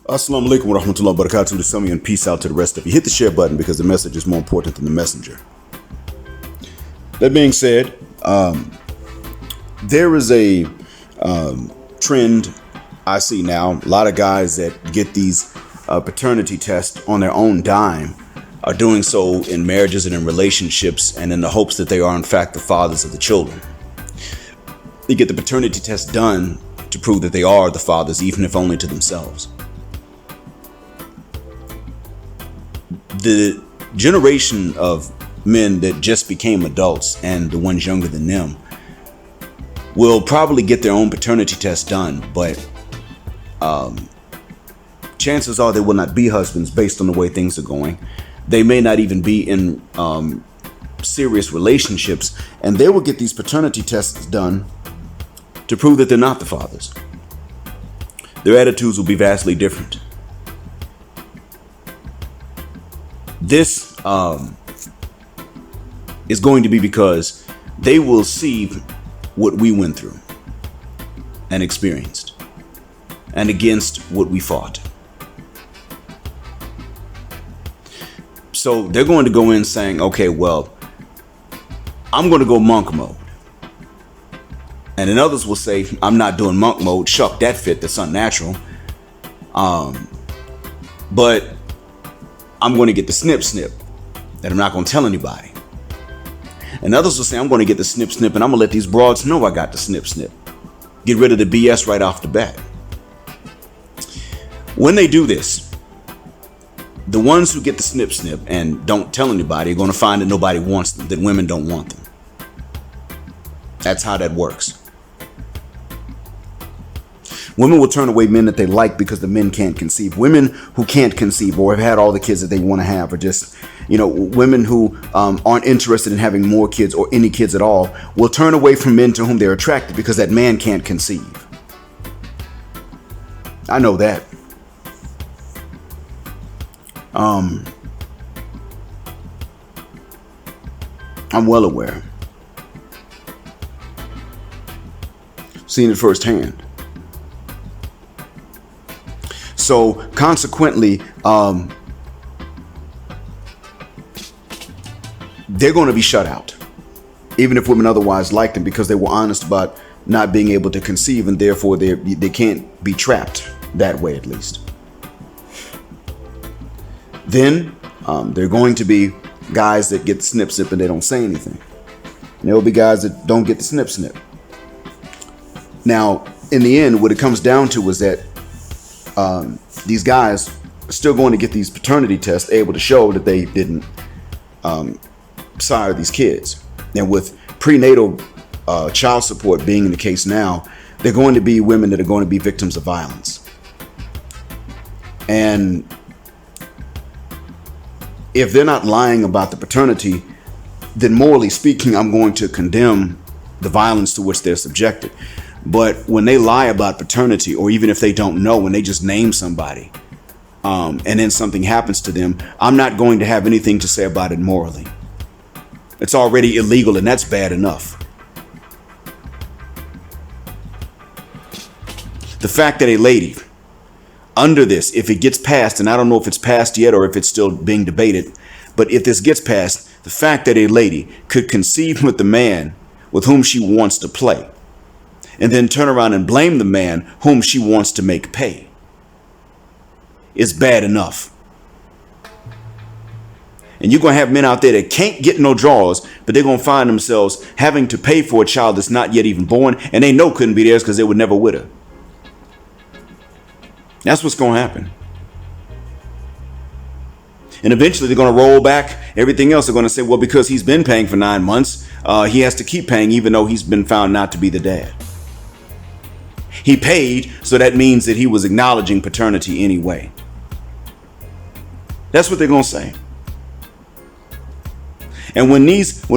Assalamu alaikum wa rahmatullahi wa barakatuh to some of you, and peace out to the rest of you. Hit the share button because the message is more important than the messenger. That being said, there is a trend I see now. A lot of guys that get these paternity tests on their own dime are doing so in marriages and in relationships and in the hopes that they are in fact the fathers of the children. They get the paternity test done to prove that they are the fathers, even if only to themselves. The generation of men that just became adults and the ones younger than them will probably get their own paternity test done, but chances are they will not be husbands based on the way things are going. They may not even be in serious relationships, and they will get these paternity tests done to prove that they're not the fathers. Their attitudes will be vastly different. This is going to be because they will see what we went through and experienced and against what we fought. So they're going to go in saying, okay, well, I'm going to go monk mode. And then others will say, I'm not doing monk mode. Shuck that fit. That's unnatural. But I'm going to get the snip that I'm not going to tell anybody. And others will say, I'm going to get the snip and I'm going to let these broads know I got the snip. Get rid of the BS right off the bat. When they do this, the ones who get the snip and don't tell anybody are going to find that nobody wants them, that women don't want them. That's how that works. Women will turn away men that they like because the men can't conceive. Women who can't conceive or have had all the kids that they want to have, or just, women who aren't interested in having more kids or any kids at all, will turn away from men to whom they're attracted because that man can't conceive. I know that. I'm well aware. Seen it firsthand. So consequently, they're going to be shut out, even if women otherwise like them, because they were honest about not being able to conceive, and therefore they can't be trapped that way, at least. Then there are going to be guys that get the snip and they don't say anything. And there will be guys that don't get the snip. Now, in the end, what it comes down to is that these guys are still going to get these paternity tests able to show that they didn't sire these kids. And with prenatal child support being in the case now, they're going to be women that are going to be victims of violence. And if they're not lying about the paternity, then morally speaking, I'm going to condemn the violence to which they're subjected. But when they lie about paternity, or even if they don't know, when they just name somebody, and then something happens to them, I'm not going to have anything to say about it morally. It's already illegal, and that's bad enough. The fact that a lady, under this, if it gets passed, and I don't know if it's passed yet or if it's still being debated, but if this gets passed, the fact that a lady could conceive with the man with whom she wants to play, and then turn around and blame the man whom she wants to make pay, is bad enough. And you're going to have men out there that can't get no draws, but they're going to find themselves having to pay for a child that's not yet even born, and they know couldn't be theirs because they were never with her. That's what's going to happen. And eventually they're going to roll back everything else. They're going to say, well, because he's been paying for 9 months, he has to keep paying even though he's been found not to be the dad. He paid, so that means that he was acknowledging paternity anyway. That's what they're going to say. And when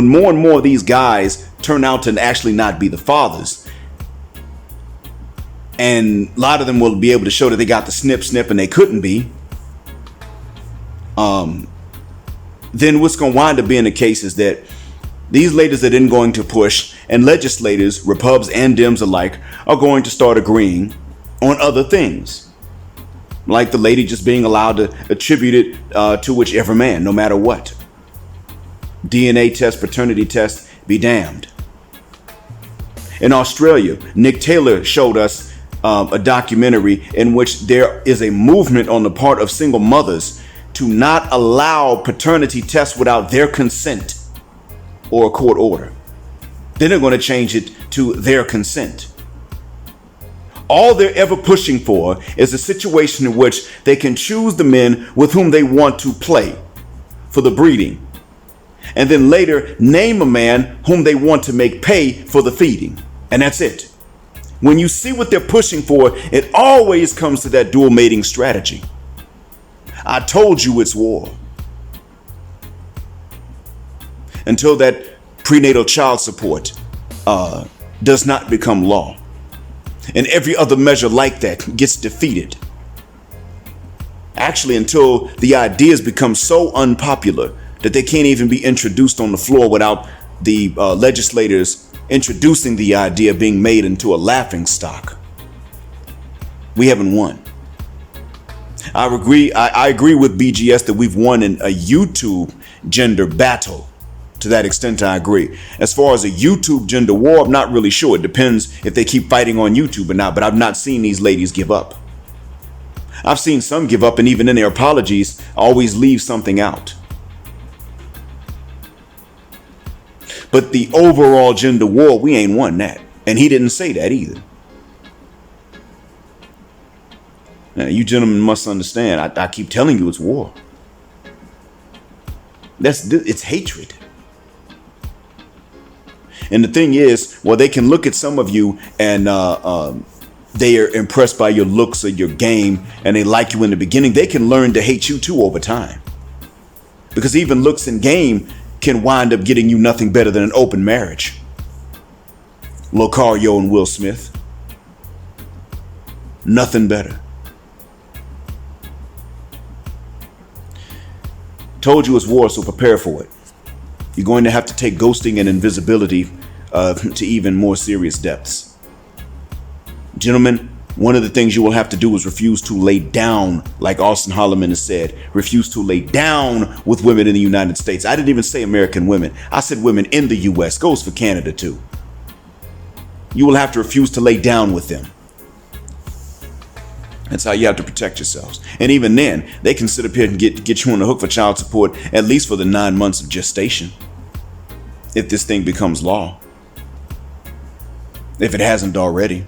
more and more of these guys turn out to actually not be the fathers, and a lot of them will be able to show that they got the snip and they couldn't be, then what's going to wind up being the case is that these ladies are then going to push, and legislators, Repubs and Dems alike, are going to start agreeing on other things. like the lady just being allowed to attribute it to whichever man, no matter what. DNA test, paternity test, be damned. In Australia, Nick Taylor showed us a documentary in which there is a movement on the part of single mothers to not allow paternity tests without their consent or a court order. Then they're going to change it to their consent. All they're ever pushing for is a situation in which they can choose the men with whom they want to play for the breeding, and then later name a man whom they want to make pay for the feeding. And that's it. When you see what they're pushing for, it always comes to that dual mating strategy. I told you it's war. Until that prenatal child support does not become law, and every other measure like that gets defeated. Actually, until the ideas become so unpopular that they can't even be introduced on the floor without the legislators introducing the idea being made into a laughing stock. We haven't won. I agree with BGS that we've won in a YouTube gender battle. To that extent, I agree. As far as a YouTube gender war, I'm not really sure. It depends if they keep fighting on YouTube or not, but I've not seen these ladies give up. I've seen some give up, and even in their apologies, always leave something out. But the overall gender war, we ain't won that. And he didn't say that either. Now, you gentlemen must understand, I keep telling you it's war. It's hatred. And the thing is, well, they can look at some of you and they are impressed by your looks or your game, and they like you in the beginning. They can learn to hate you too over time. Because even looks and game can wind up getting you nothing better than an open marriage. Locario and Will Smith. Nothing better. Told you it's war, so prepare for it. You're going to have to take ghosting and invisibility to even more serious depths. Gentlemen, one of the things you will have to do is refuse to lay down, like Austin Holloman has said, refuse to lay down with women in the United States. I didn't even say American women. I said women in the U.S. Goes for Canada too. You will have to refuse to lay down with them. That's how you have to protect yourselves. And even then, they can sit up here and get you on the hook for child support, at least for the 9 months of gestation, if this thing becomes law. If it hasn't already.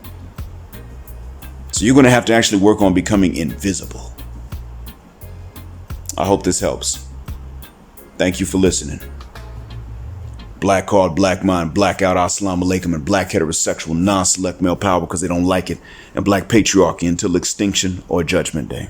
So you're going to have to actually work on becoming invisible. I hope this helps. Thank you for listening. Black card, black mind, blackout, assalamu alaikum, and black heterosexual non-select male power because they don't like it, and black patriarchy until extinction or judgment day.